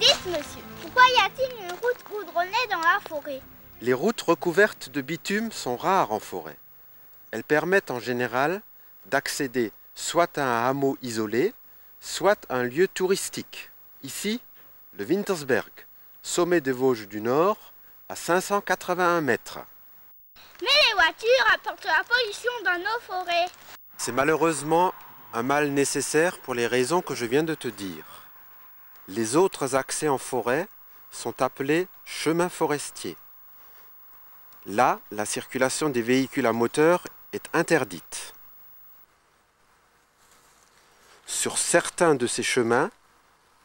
Dites, monsieur, pourquoi y a-t-il une route goudronnée dans la forêt? Les routes recouvertes de bitume sont rares en forêt. Elles permettent en général d'accéder soit à un hameau isolé, soit à un lieu touristique. Ici, le Wintersberg, sommet des Vosges du Nord, à 581 mètres. Mais les voitures apportent la pollution dans nos forêts. C'est malheureusement un mal nécessaire pour les raisons que je viens de te dire. Les autres accès en forêt sont appelés chemins forestiers. Là, la circulation des véhicules à moteur est interdite. Sur certains de ces chemins,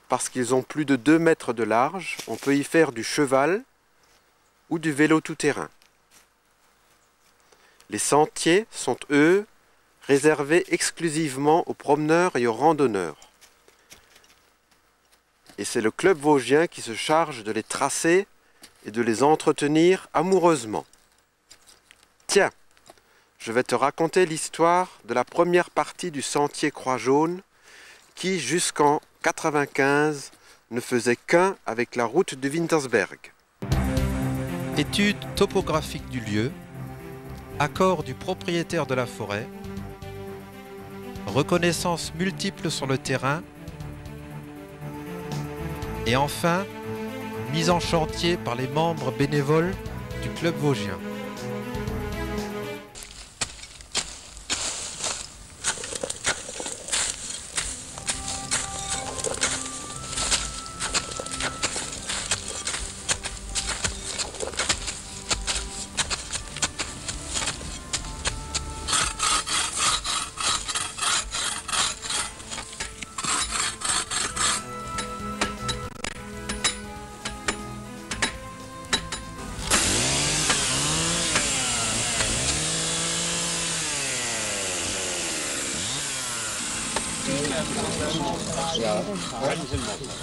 parce qu'ils ont plus de 2 mètres de large, on peut y faire du cheval ou du vélo tout-terrain. Les sentiers sont, eux, réservés exclusivement aux promeneurs et aux randonneurs. Et c'est le club vosgien qui se charge de les tracer et de les entretenir amoureusement. Tiens, je vais te raconter l'histoire de la première partie du sentier Croix-Jaune qui, jusqu'en 1995, ne faisait qu'un avec la route de Wintersberg. Étude topographique du lieu, accord du propriétaire de la forêt, reconnaissance multiple sur le terrain et enfin, mise en chantier par les membres bénévoles du club vosgien.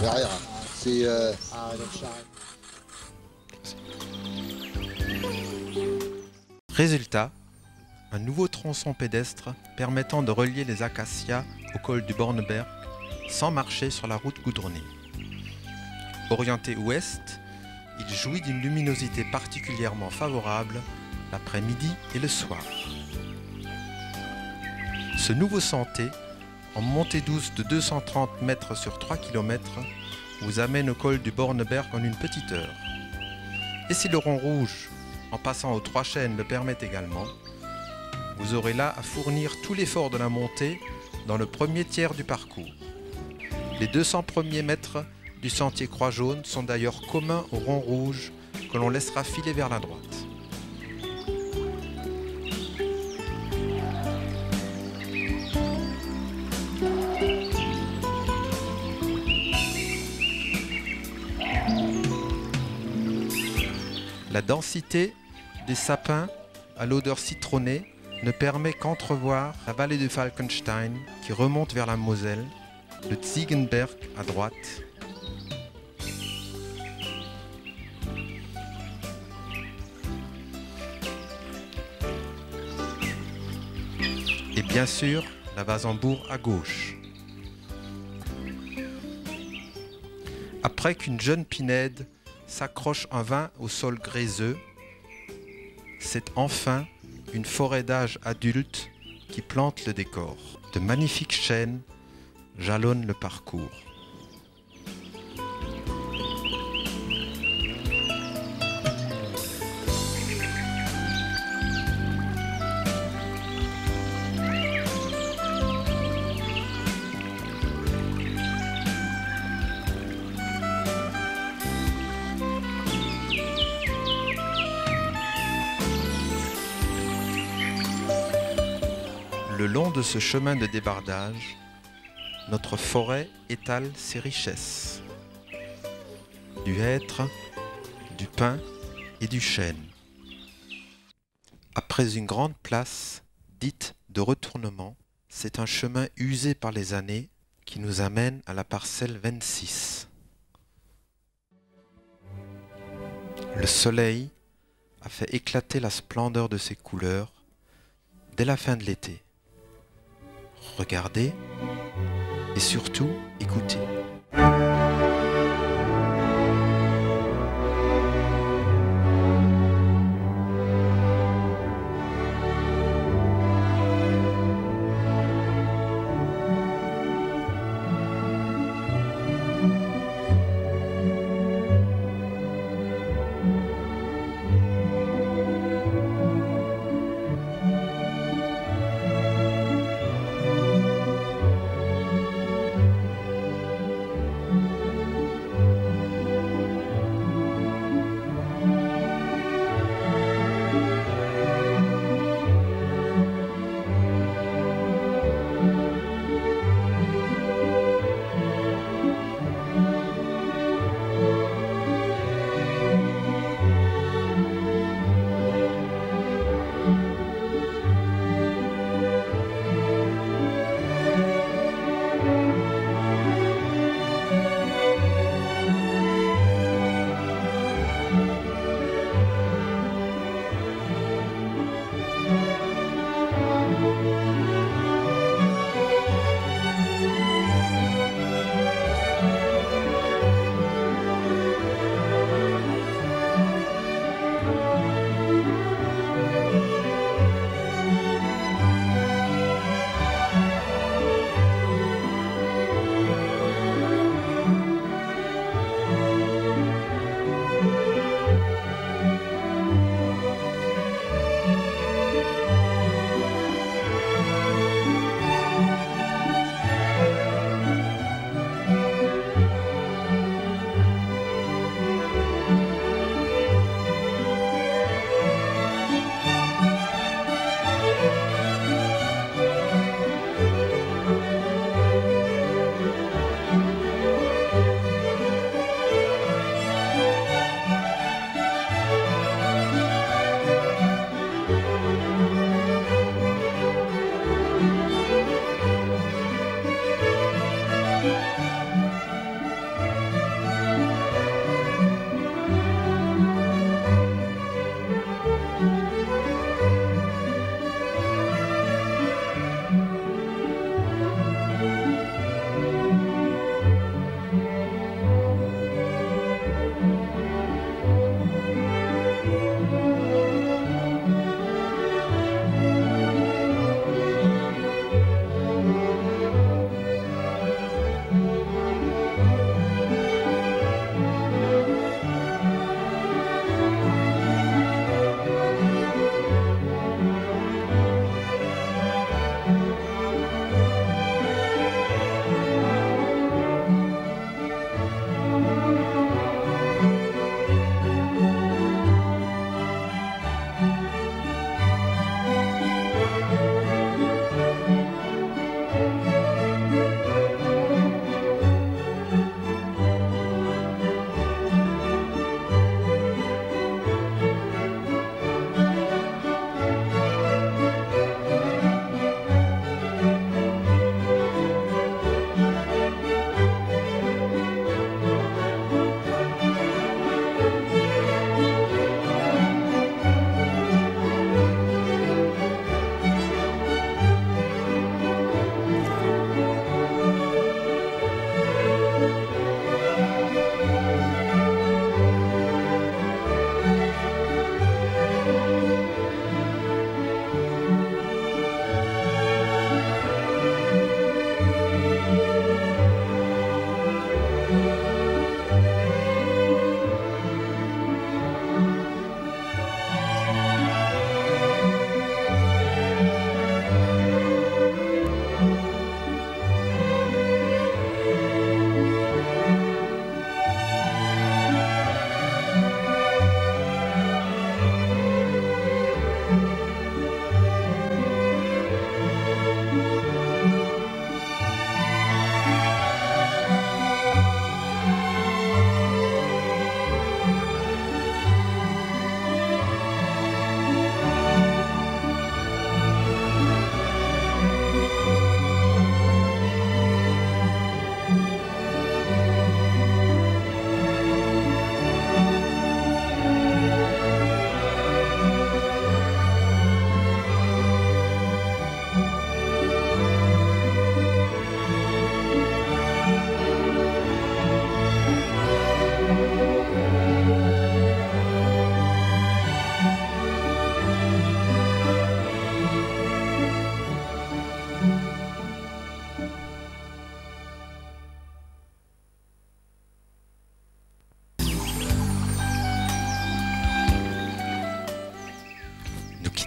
Derrière, c'est Résultat, un nouveau tronçon pédestre permettant de relier les acacias au col du Borneberg sans marcher sur la route goudronnée. Orienté ouest, il jouit d'une luminosité particulièrement favorable l'après-midi et le soir. Ce nouveau sentier, en montée douce de 230 mètres sur 3 km, vous amène au col du Borneberg en une petite heure. Et si le rond rouge, en passant aux 3 chênes, le permet également, vous aurez là à fournir tout l'effort de la montée dans le premier tiers du parcours. Les 200 premiers mètres du sentier Croix-Jaune sont d'ailleurs communs au rond rouge que l'on laissera filer vers la droite. La densité des sapins à l'odeur citronnée ne permet qu'entrevoir la vallée de Falkenstein qui remonte vers la Moselle, le Ziegenberg à droite, et bien sûr la Wasembourg à gauche. Après qu'une jeune pinède s'accroche en vain au sol gréseux, c'est enfin une forêt d'âge adulte qui plante le décor. De magnifiques chênes jalonnent le parcours. Le long de ce chemin de débardage, notre forêt étale ses richesses. Du hêtre, du pin et du chêne. Après une grande place, dite de retournement, c'est un chemin usé par les années qui nous amène à la parcelle 26. Le soleil a fait éclater la splendeur de ses couleurs dès la fin de l'été. Regardez et surtout écoutez.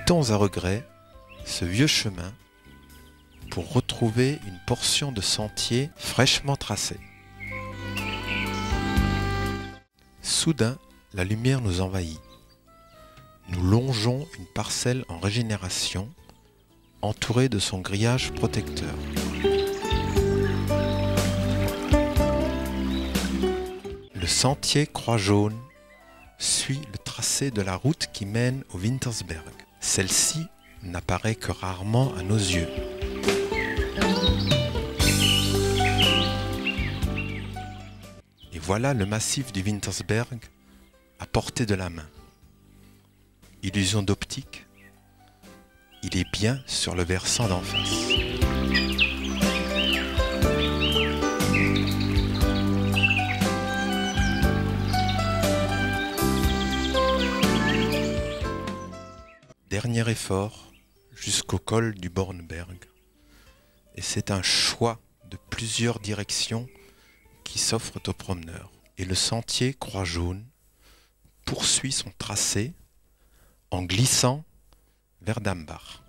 Quittons à regret ce vieux chemin pour retrouver une portion de sentier fraîchement tracée. Soudain, la lumière nous envahit. Nous longeons une parcelle en régénération, entourée de son grillage protecteur. Le sentier Croix Jaune suit le tracé de la route qui mène au Wintersberg. Celle-ci n'apparaît que rarement à nos yeux. Et voilà le massif du Wintersberg à portée de la main. Illusion d'optique, il est bien sur le versant d'en face. Dernier effort jusqu'au col du Bornberg. Et c'est un choix de plusieurs directions qui s'offrent aux promeneurs. Et le sentier Croix Jaune poursuit son tracé en glissant vers Dambach.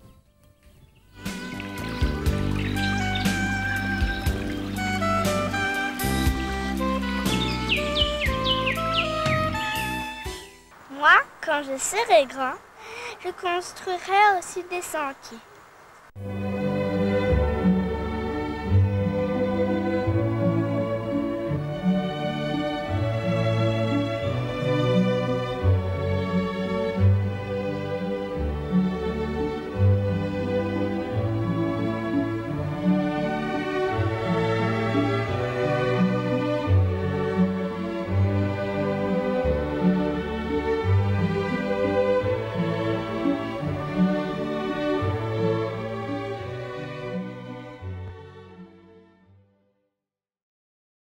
Moi, quand je serai grand, je construirai aussi des sentiers.